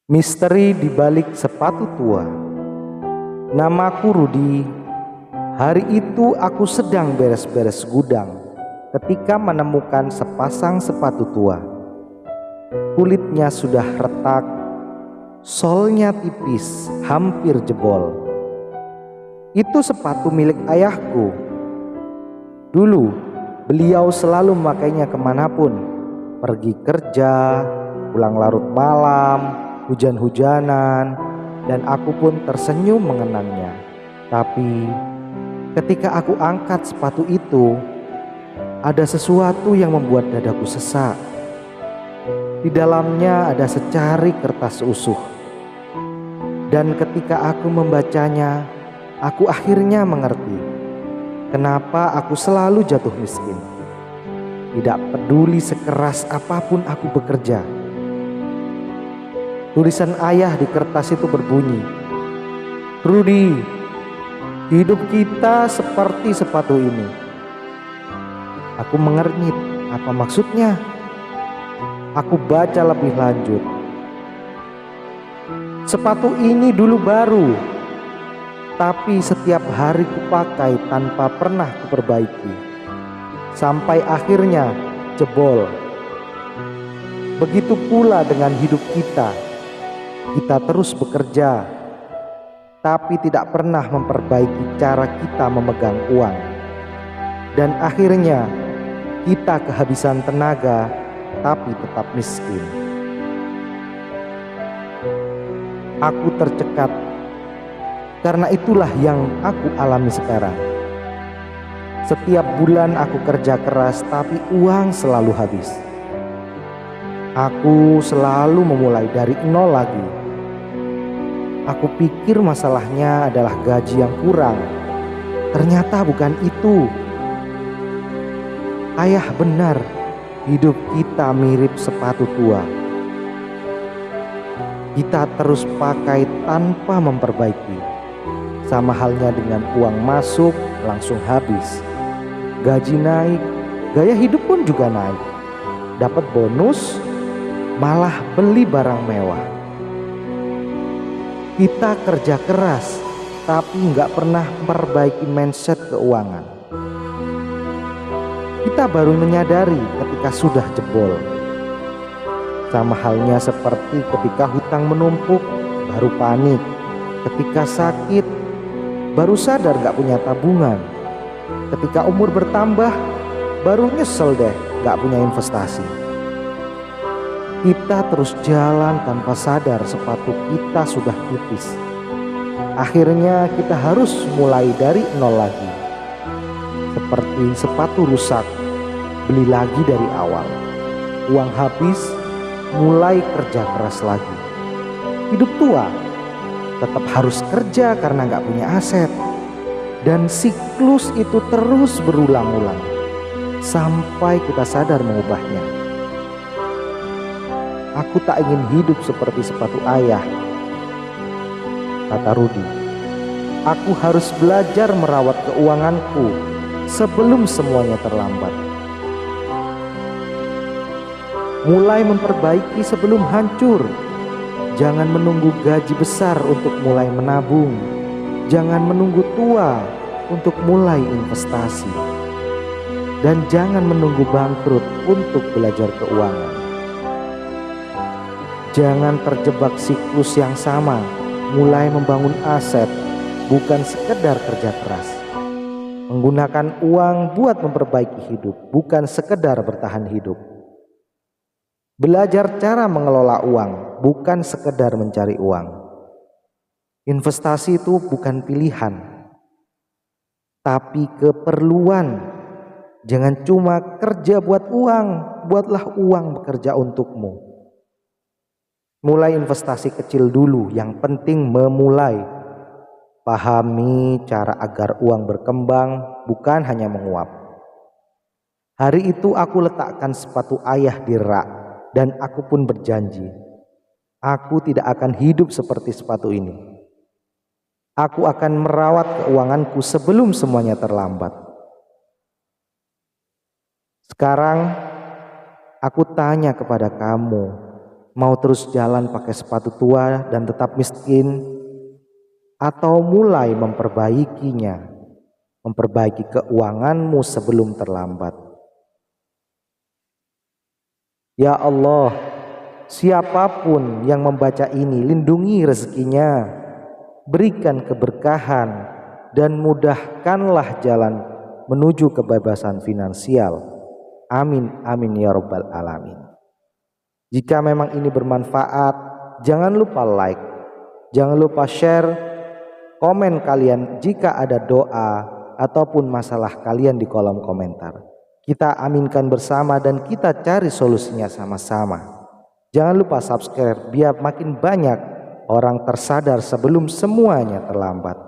Misteri di balik sepatu tua. Namaku Rudi. Hari itu aku sedang beres-beres gudang ketika menemukan sepasang sepatu tua. Kulitnya sudah retak, solnya tipis, hampir jebol. Itu sepatu milik ayahku. Dulu beliau selalu memakainya kemanapun, pergi kerja, pulang larut malam, hujan-hujanan, dan aku pun tersenyum mengenangnya. Tapi ketika aku angkat sepatu itu, ada sesuatu yang membuat dadaku sesak. Di dalamnya ada secari kertas usuh. Dan ketika aku membacanya, aku akhirnya mengerti kenapa aku selalu jatuh miskin. Tidak peduli sekeras apapun aku bekerja. Tulisan ayah di kertas itu berbunyi, "Rudi, hidup kita seperti sepatu ini." Aku mengernyit, apa maksudnya? Aku baca lebih lanjut. Sepatu ini dulu baru, tapi setiap hari kupakai tanpa pernah kuperbaiki. Sampai akhirnya jebol. Begitu pula dengan hidup kita. Kita terus bekerja, tapi tidak pernah memperbaiki cara kita memegang uang. Dan akhirnya kita kehabisan tenaga, tapi tetap miskin. Aku tercekat, karena itulah yang aku alami sekarang. Setiap bulan aku kerja keras, tapi uang selalu habis. Aku selalu memulai dari nol lagi. Aku pikir masalahnya adalah gaji yang kurang. Ternyata bukan itu. Ayah benar, hidup kita mirip sepatu tua. Kita terus pakai tanpa memperbaiki. Sama halnya dengan uang masuk langsung habis. Gaji naik, gaya hidup pun juga naik. Dapat bonus, malah beli barang mewah. Kita kerja keras, tapi nggak pernah memperbaiki mindset keuangan. Kita baru menyadari ketika sudah jebol. Sama halnya seperti ketika hutang menumpuk, baru panik. Ketika sakit, baru sadar nggak punya tabungan. Ketika umur bertambah, baru nyesel deh nggak punya investasi. Kita terus jalan tanpa sadar sepatu kita sudah tipis. Akhirnya kita harus mulai dari nol lagi. Seperti sepatu rusak, beli lagi dari awal. Uang habis, mulai kerja keras lagi. Hidup tua, tetap harus kerja karena gak punya aset. Dan siklus itu terus berulang-ulang sampai kita sadar mengubahnya. Aku tak ingin hidup seperti sepatu ayah, kata Rudi. Aku harus belajar merawat keuanganku sebelum semuanya terlambat. Mulai memperbaiki sebelum hancur. Jangan menunggu gaji besar untuk mulai menabung. Jangan menunggu tua untuk mulai investasi. Dan jangan menunggu bangkrut untuk belajar keuangan. Jangan terjebak siklus yang sama, mulai membangun aset, bukan sekedar kerja keras. Menggunakan uang buat memperbaiki hidup, bukan sekedar bertahan hidup. Belajar cara mengelola uang, bukan sekedar mencari uang. Investasi itu bukan pilihan, tapi keperluan. Jangan cuma kerja buat uang, buatlah uang bekerja untukmu. Mulai investasi kecil dulu, yang penting memulai. Pahami cara agar uang berkembang, bukan hanya menguap. Hari itu aku letakkan sepatu ayah di rak, dan aku pun berjanji, aku tidak akan hidup seperti sepatu ini. Aku akan merawat keuanganku sebelum semuanya terlambat. Sekarang aku tanya kepada kamu, Mau terus jalan pakai sepatu tua dan tetap miskin, atau mulai memperbaikinya, memperbaiki keuanganmu sebelum terlambat? Ya Allah, siapapun yang membaca ini, lindungi rezekinya, berikan keberkahan, dan mudahkanlah jalan menuju kebebasan finansial. Amin, amin ya rabbal alamin. Jika memang ini bermanfaat, jangan lupa like, jangan lupa share, komen kalian jika ada doa ataupun masalah kalian di kolom komentar. Kita aminkan bersama dan kita cari solusinya sama-sama. Jangan lupa subscribe biar makin banyak orang tersadar sebelum semuanya terlambat.